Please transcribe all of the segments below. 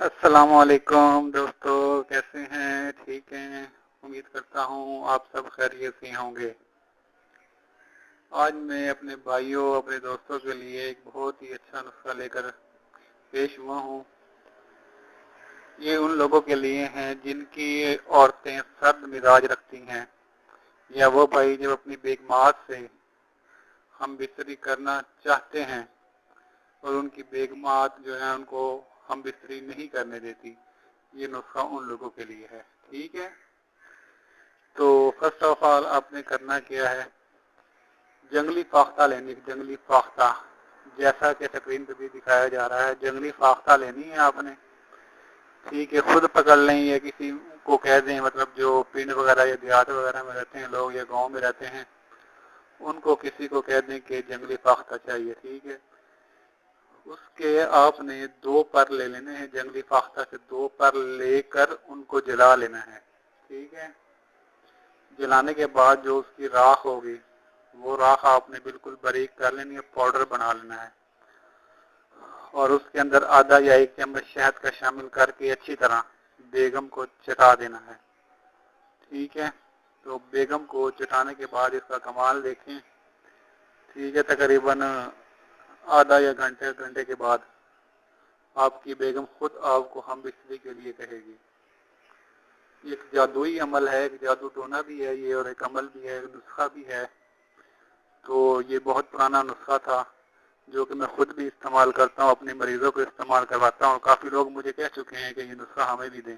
السلام علیکم دوستو، کیسے ہیں؟ ٹھیک ہیں؟ امید کرتا ہوں آپ سب خیریت سے ہوں گے۔ آج میں اپنے بھائیوں، اپنے دوستوں کے لیے ایک بہت ہی اچھا نسخہ لے کر پیش ہوا ہوں۔ یہ ان لوگوں کے لیے ہیں جن کی عورتیں سرد مزاج رکھتی ہیں، یا وہ بھائی جب اپنی بیگمات سے ہم بستری کرنا چاہتے ہیں اور ان کی بیگمات جو ہے ان کو ہم بستری نہیں کرنے دیتی۔ یہ نسخہ ان لوگوں کے لیے ہے، ٹھیک ہے؟ تو فرسٹ آف آل آپ نے کرنا کیا ہے، جنگلی فاختہ لینی، جنگلی فاختہ جیسا کہ سکرین پہ بھی دکھایا جا رہا ہے، جنگلی فاختہ لینی ہے آپ نے، ٹھیک ہے؟ خود پکڑ لیں یا کسی کو کہہ دیں، مطلب جو پنڈ وغیرہ یا دیہات وغیرہ میں رہتے ہیں لوگ یا گاؤں میں رہتے ہیں، ان کو کسی کو کہہ دیں کہ جنگلی فاختہ چاہیے، ٹھیک ہے؟ اس کے آپ نے 2 پر لے لینے ہیں، جنگلی فاختہ سے 2 پر لے کر ان کو جلا لینا ہے، ٹھیک ہے؟ جلانے کے بعد جو اس کی راکھ ہوگی، وہ راکھ آپ نے بالکل باریک کر لینی ہے، پاؤڈر بنا لینا ہے، اور اس کے اندر آدھا یا 1 چمچ شہد کا شامل کر کے اچھی طرح بیگم کو چٹا دینا ہے، ٹھیک ہے؟ تو بیگم کو چٹانے کے بعد اس کا کمال دیکھیں، ٹھیک ہے؟ تقریباً آدھا یا گھنٹے کے بعد آپ کی بیگم خود آپ کو ہم بستری کے لیے کہے گی۔ ایک جادوئی عمل ہے، ایک جادو ٹونا بھی ہے یہ، اور ایک عمل بھی ہے، ایک نسخہ بھی ہے۔ تو یہ بہت پرانا نسخہ تھا جو کہ میں خود بھی استعمال کرتا ہوں، اپنے مریضوں کو استعمال کرواتا ہوں۔ کافی لوگ مجھے کہہ چکے ہیں کہ یہ نسخہ ہمیں بھی دیں،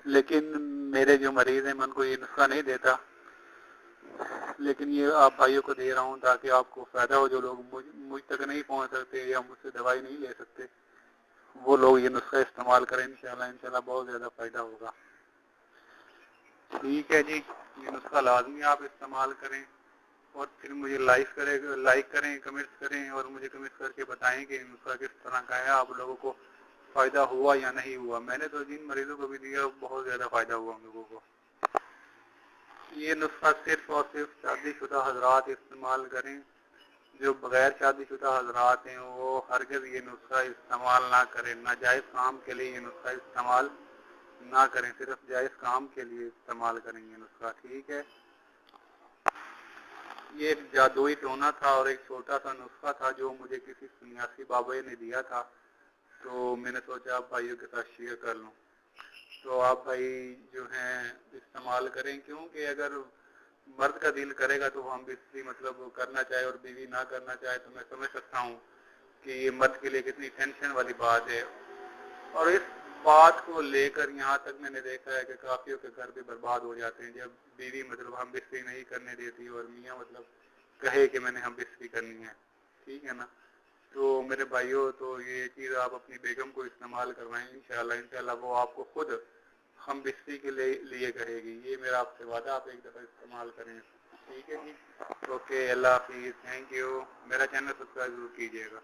لیکن میرے جو مریض ہیں میں ان کو یہ نسخہ نہیں دیتا، لیکن یہ آپ بھائیوں کو دے رہا ہوں تاکہ آپ کو فائدہ ہو۔ جو لوگ مجھ تک نہیں پہنچ سکتے یا مجھ سے دوائی نہیں لے سکتے، وہ لوگ یہ نسخہ استعمال کریں، انشاءاللہ بہت زیادہ فائدہ ہوگا، ٹھیک ہے جی؟ یہ نسخہ لازمی آپ استعمال کریں، اور پھر مجھے لائک کریں، کمنٹس کریں، اور مجھے کمنٹس کر کے بتائیں کہ یہ نسخہ کس طرح کا ہے، آپ لوگوں کو فائدہ ہوا یا نہیں ہوا۔ میں نے تو جن مریضوں کو بھی دیا بہت زیادہ فائدہ ہوا ہم لوگوں کو۔ یہ نسخہ صرف اور صرف شادی شدہ حضرات استعمال کریں، جو بغیر شادی شدہ حضرات ہیں وہ ہرگز یہ نسخہ استعمال نہ کریں۔ ناجائز کام کے لیے یہ نسخہ استعمال نہ کریں، صرف جائز کام کے لیے استعمال کریں یہ نسخہ، ٹھیک ہے؟ یہ ایک جادوئی ٹونا تھا اور ایک چھوٹا سا نسخہ تھا جو مجھے کسی سنیاسی بابا نے دیا تھا، تو میں نے سوچا آپ بھائیوں کے ساتھ شیئر کر لوں۔ تو آپ بھائی جو ہیں استعمال کریں، کیونکہ اگر مرد کا دل کرے گا تو ہم بستری مطلب کرنا چاہے اور بیوی نہ کرنا چاہے، تو میں سمجھ سکتا ہوں کہ یہ مرد کے لیے کتنی ٹینشن والی بات ہے۔ اور اس بات کو لے کر یہاں تک میں نے دیکھا ہے کہ کافیوں کے گھر بھی برباد ہو جاتے ہیں، جب بیوی مطلب ہم بستری نہیں کرنے دیتی اور میاں مطلب کہے کہ میں نے ہم بستری کرنی ہے، ٹھیک ہے نا؟ تو میرے بھائیوں، تو یہ چیز آپ اپنی بیگم کو استعمال کروائیں، انشاءاللہ وہ آپ کو خود ہم بستری کے لیے کہے گی۔ یہ میرا آپ سے وعدہ، آپ ایک دفعہ استعمال کریں، ٹھیک ہے جی؟ اوکے، اللہ حافظ، تھینک یو۔ میرا چینل سبسکرائب ضرور کیجیے گا۔